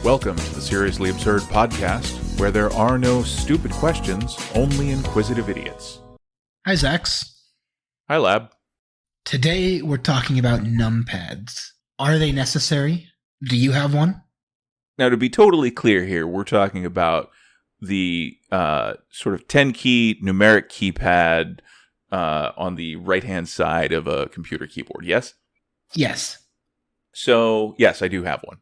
Welcome to the Seriously Absurd podcast, where there are no stupid questions, only inquisitive idiots. Hi, Zax. Hi, Lab. Today we're talking about numpads. Are they necessary? Do you have one? Now, to be totally clear here, we're talking about the sort of 10-key numeric keypad on the right-hand side of a computer keyboard, yes? Yes. So, yes, I do have one.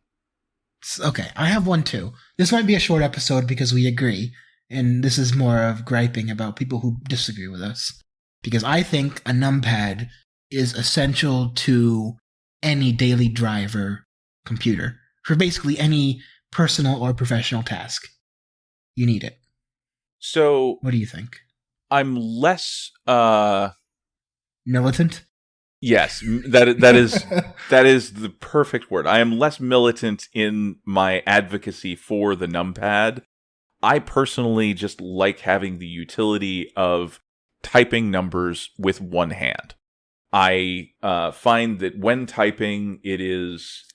Okay, I have one too. This might be a short episode because we agree, and this is more of griping about people who disagree with us. Because I think a numpad is essential to any daily driver computer. For basically any personal or professional task. You need it. So, what do you think? I'm less... militant? Yes, that is the perfect word. I am less militant in my advocacy for the numpad. I personally just like having the utility of typing numbers with one hand. I find that when typing, it is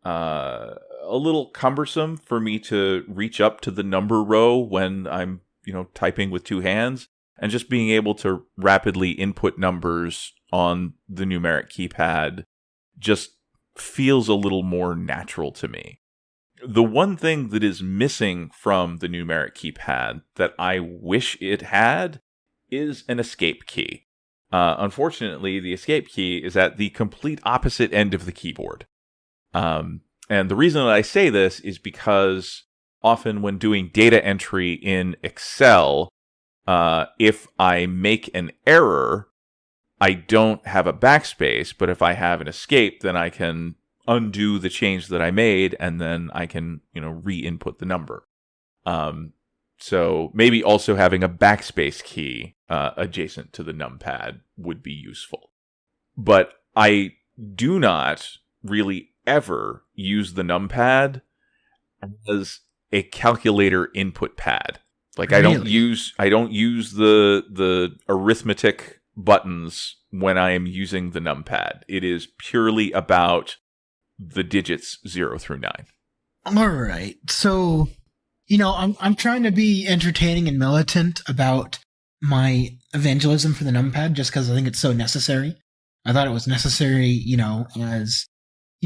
a little cumbersome for me to reach up to the number row when I'm, typing with two hands, and just being able to rapidly input numbers on the numeric keypad just feels a little more natural to me. The one thing that is missing from the numeric keypad that I wish it had is an escape key. Unfortunately, the escape key is at the complete opposite end of the keyboard. And the reason that I say this is because often when doing data entry in Excel, if I make an error, I don't have a backspace, but if I have an escape, then I can undo the change that I made, and then I can, re-input the number. So maybe also having a backspace key adjacent to the numpad would be useful. But I do not really ever use the numpad as a calculator input pad. Like really? I don't use the arithmetic buttons when I am using the numpad. It is purely about the digits 0 through 9. All right. So, I'm trying to be entertaining and militant about my evangelism for the numpad just because I think it's so necessary. I thought it was necessary, as,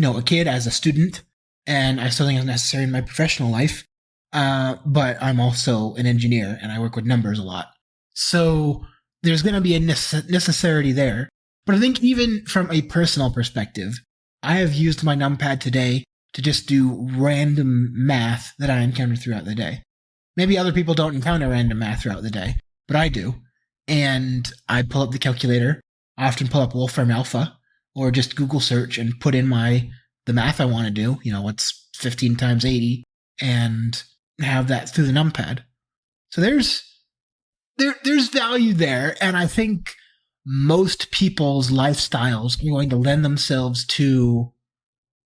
a kid, as a student, and I still think it's necessary in my professional life. But I'm also an engineer and I work with numbers a lot. So there's going to be a necessity there. But I think even from a personal perspective, I have used my numpad today to just do random math that I encounter throughout the day. Maybe other people don't encounter random math throughout the day, but I do. And I pull up the calculator. I often pull up Wolfram Alpha or just Google search and put in the math I want to do. What's 15 times 80 and have that through the numpad. So there's value there, and I think most people's lifestyles are going to lend themselves to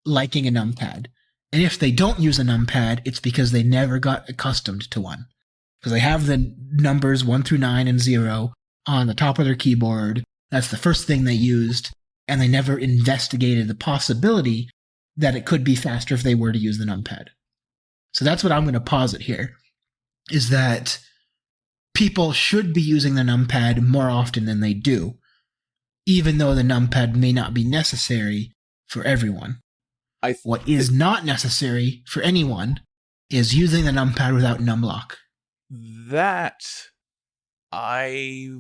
liking a numpad. And if they don't use a numpad, it's because they never got accustomed to one. Because they have the numbers 1 through 9 and 0 on the top of their keyboard. That's the first thing they used, and they never investigated the possibility that it could be faster if they were to use the numpad. So that's what I'm going to posit here, is that people should be using the numpad more often than they do, even though the numpad may not be necessary for everyone. What is not necessary for anyone is using the numpad without numlock. That I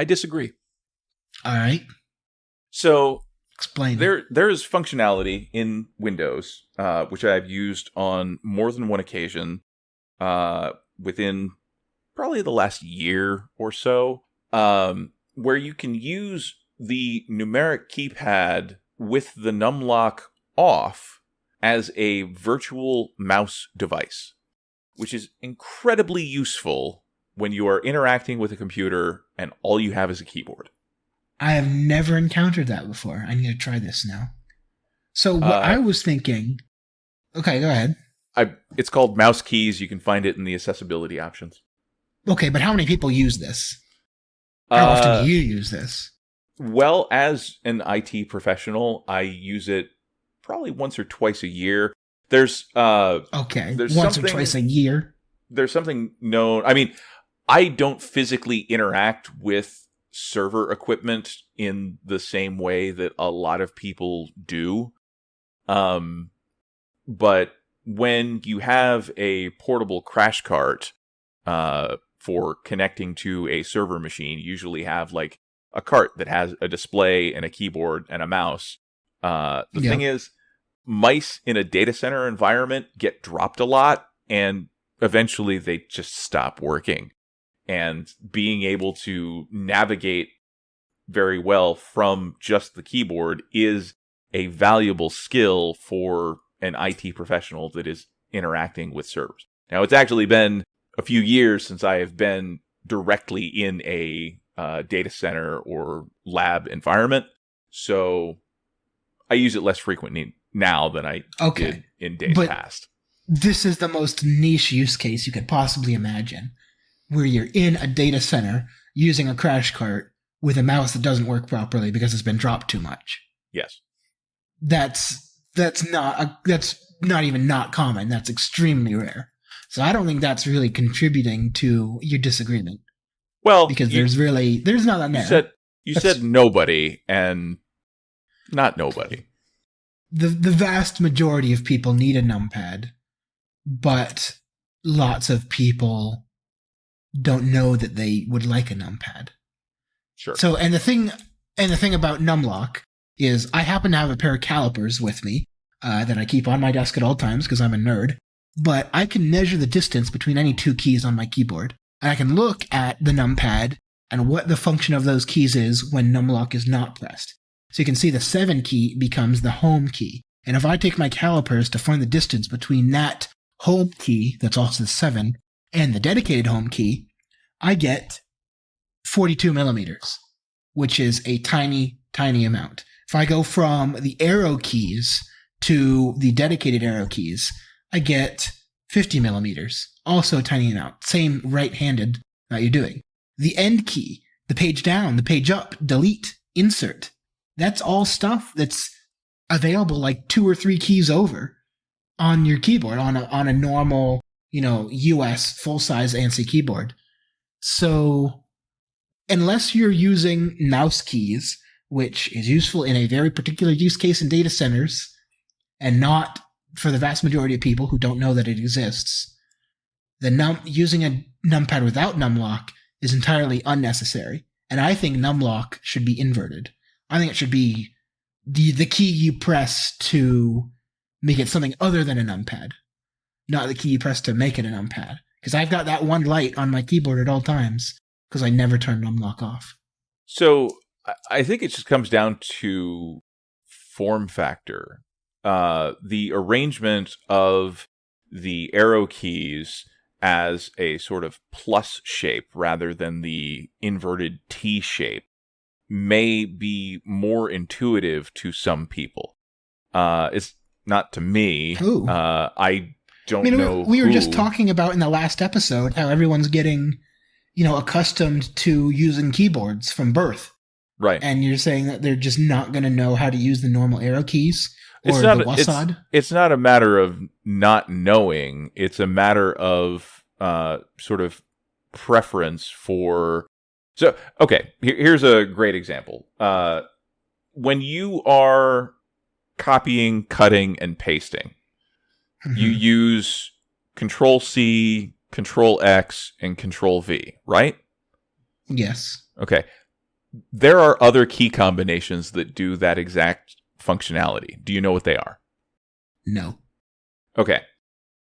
disagree. All right. So explain. There is functionality in Windows, which I've used on more than one occasion, within probably the last year or so, where you can use the numeric keypad with the numlock off as a virtual mouse device, which is incredibly useful when you are interacting with a computer and all you have is a keyboard. I have never encountered that before. I need to try this now. So what I was thinking... Okay, go ahead. It's called mouse keys. You can find it in the accessibility options. Okay, but how many people use this? How often do you use this? Well, as an IT professional, I use it probably once or twice a year There's Okay, there's once or something, twice a year. there's something known. I mean, I don't physically interact with server equipment in the same way that a lot of people do. But when you have a portable crash cart for connecting to a server machine, you usually have like a cart that has a display and a keyboard and a mouse. The thing is, mice in a data center environment get dropped a lot, and eventually they just stop working. And being able to navigate very well from just the keyboard is a valuable skill for an IT professional that is interacting with servers. Now, it's actually been a few years since I have been directly in a data center or lab environment, so I use it less frequently now than I did in days past. This is the most niche use case you could possibly imagine, where you're in a data center using a crash cart with a mouse that doesn't work properly because it's been dropped too much. Yes. That's not even not common. That's extremely rare. So I don't think that's really contributing to your disagreement. Well, because there's not there. You said nobody and not nobody. The vast majority of people need a numpad, but lots of people don't know that they would like a numpad. Sure. So, and the thing about numlock is I happen to have a pair of calipers with me that I keep on my desk at all times because I'm a nerd. But I can measure the distance between any two keys on my keyboard, and I can look at the numpad and what the function of those keys is when numlock is not pressed. So you can see the 7 key becomes the home key. And if I take my calipers to find the distance between that home key, that's also the 7, and the dedicated home key, I get 42 millimeters, which is a tiny, tiny amount. If I go from the arrow keys to the dedicated arrow keys, I get 50 millimeters, also a tiny amount. Same right-handed that you're doing. The end key, the page down, the page up, delete, insert. That's all stuff that's available like 2 or 3 keys over on your keyboard, on a normal, US full-size ANSI keyboard. So unless you're using mouse keys, which is useful in a very particular use case in data centers, and not for the vast majority of people who don't know that it exists, using a numpad without numlock is entirely unnecessary. And I think numlock should be inverted. I think it should be the key you press to make it something other than a numpad, not the key you press to make it a numpad. Because I've got that one light on my keyboard at all times because I never turn numlock off. So I think it just comes down to form factor. The arrangement of the arrow keys as a sort of plus shape rather than the inverted T shape may be more intuitive to some people. It's not to me. I don't know. We were just talking about in the last episode how everyone's getting, accustomed to using keyboards from birth. Right. And you're saying that they're just not going to know how to use the normal arrow keys? Or the WASD? It's not a matter of not knowing. It's a matter of sort of preference for... So, okay, here's a great example. When you are copying, cutting, and pasting, you use Control-C, Control-X, and Control-V, right? Yes. Okay. There are other key combinations that do that exact functionality. Do you know what they are? No. Okay.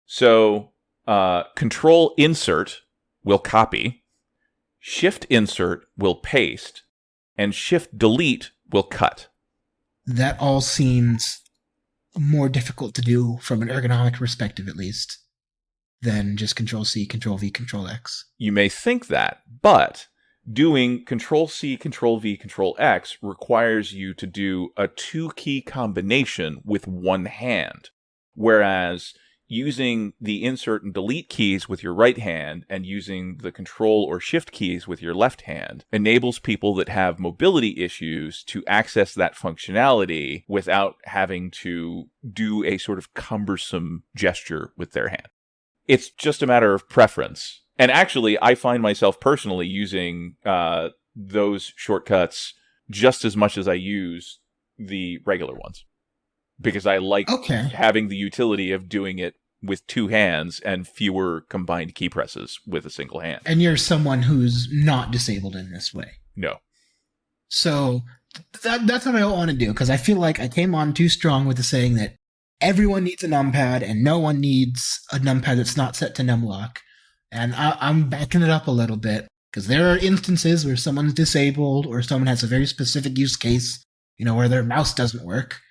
So, Control Insert will copy, Shift Insert will paste, and Shift Delete will cut. That all seems more difficult to do from an ergonomic perspective, at least, than just Control-C, Control-V, Control-X. You may think that, but doing Control-C, Control-V, Control-X requires you to do a 2-key combination with one hand, whereas using the insert and delete keys with your right hand and using the control or shift keys with your left hand enables people that have mobility issues to access that functionality without having to do a sort of cumbersome gesture with their hand. It's just a matter of preference. And actually, I find myself personally using those shortcuts just as much as I use the regular ones. Because I like having the utility of doing it with two hands and fewer combined key presses with a single hand. And you're someone who's not disabled in this way. No. So that's what I don't want to do, because I feel like I came on too strong with the saying that everyone needs a numpad and no one needs a numpad that's not set to numlock. And I'm backing it up a little bit, because there are instances where someone's disabled or someone has a very specific use case, where their mouse doesn't work.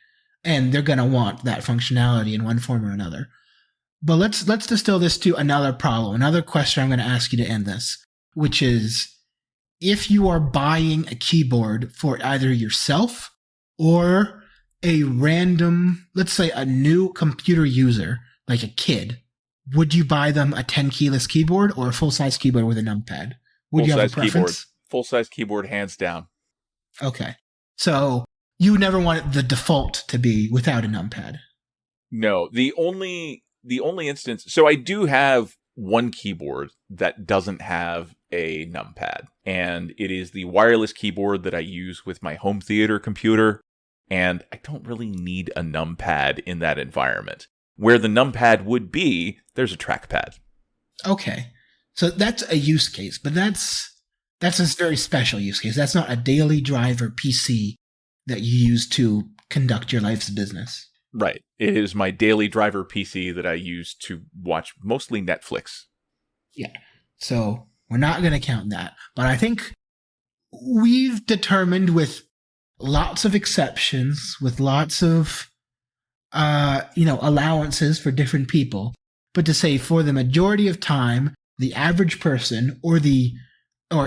And they're going to want that functionality in one form or another. But let's distill this to another problem, another question I'm going to ask you to end this, which is, if you are buying a keyboard for either yourself or a random, let's say a new computer user, like a kid, would you buy them a 10-keyless keyboard or a full-size keyboard with a numpad? Would you have a preference? Full-size keyboard, hands down. Okay. So you never want the default to be without a numpad. No, the only instance. So I do have one keyboard that doesn't have a numpad, and it is the wireless keyboard that I use with my home theater computer. And I don't really need a numpad in that environment. Where the numpad would be, there's a trackpad. Okay, so that's a use case, but that's a very special use case. That's not a daily driver PC that you use to conduct your life's business. Right. It is my daily driver PC that I use to watch mostly Netflix. Yeah. So we're not going to count that. But I think we've determined, with lots of exceptions, with lots of, allowances for different people, but to say for the majority of time, the average person or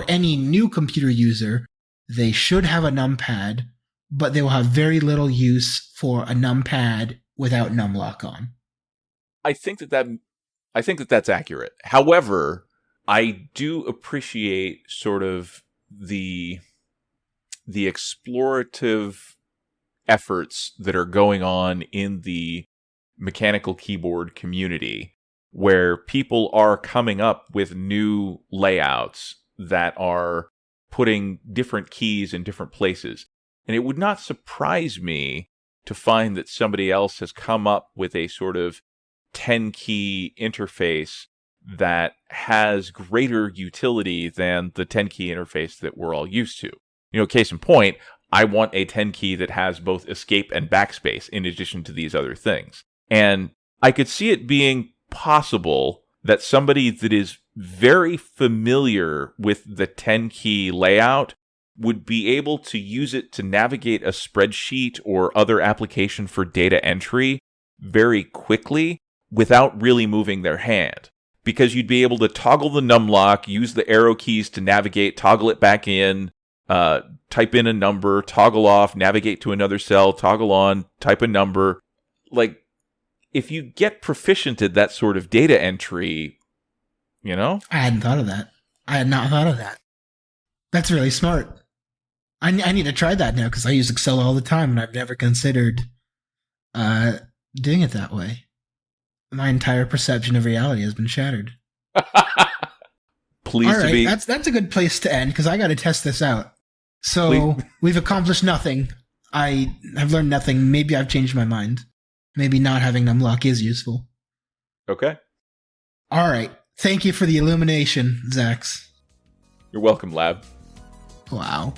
any new computer user, they should have a numpad, but they will have very little use for a numpad without numlock on. I think that's accurate. However, I do appreciate sort of the explorative efforts that are going on in the mechanical keyboard community, where people are coming up with new layouts that are putting different keys in different places. And it would not surprise me to find that somebody else has come up with a sort of 10-key interface that has greater utility than the 10-key interface that we're all used to. Case in point, I want a 10-key that has both escape and backspace in addition to these other things. And I could see it being possible that somebody that is very familiar with the 10-key layout would be able to use it to navigate a spreadsheet or other application for data entry very quickly without really moving their hand. Because you'd be able to toggle the numlock, use the arrow keys to navigate, toggle it back in, type in a number, toggle off, navigate to another cell, toggle on, type a number. Like, if you get proficient at that sort of data entry, I hadn't thought of that. I had not thought of that. That's really smart. I need to try that now, because I use Excel all the time, and I've never considered doing it that way. My entire perception of reality has been shattered. Pleased all right, to be. That's a good place to end, because I got to test this out. So we've accomplished nothing. I have learned nothing. Maybe I've changed my mind. Maybe not having numlock is useful. Okay. All right. Thank you for the illumination, Zax. You're welcome, Lab. Wow.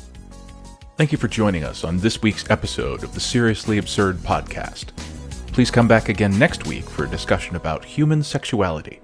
Thank you for joining us on this week's episode of the Seriously Absurd podcast. Please come back again next week for a discussion about human sexuality.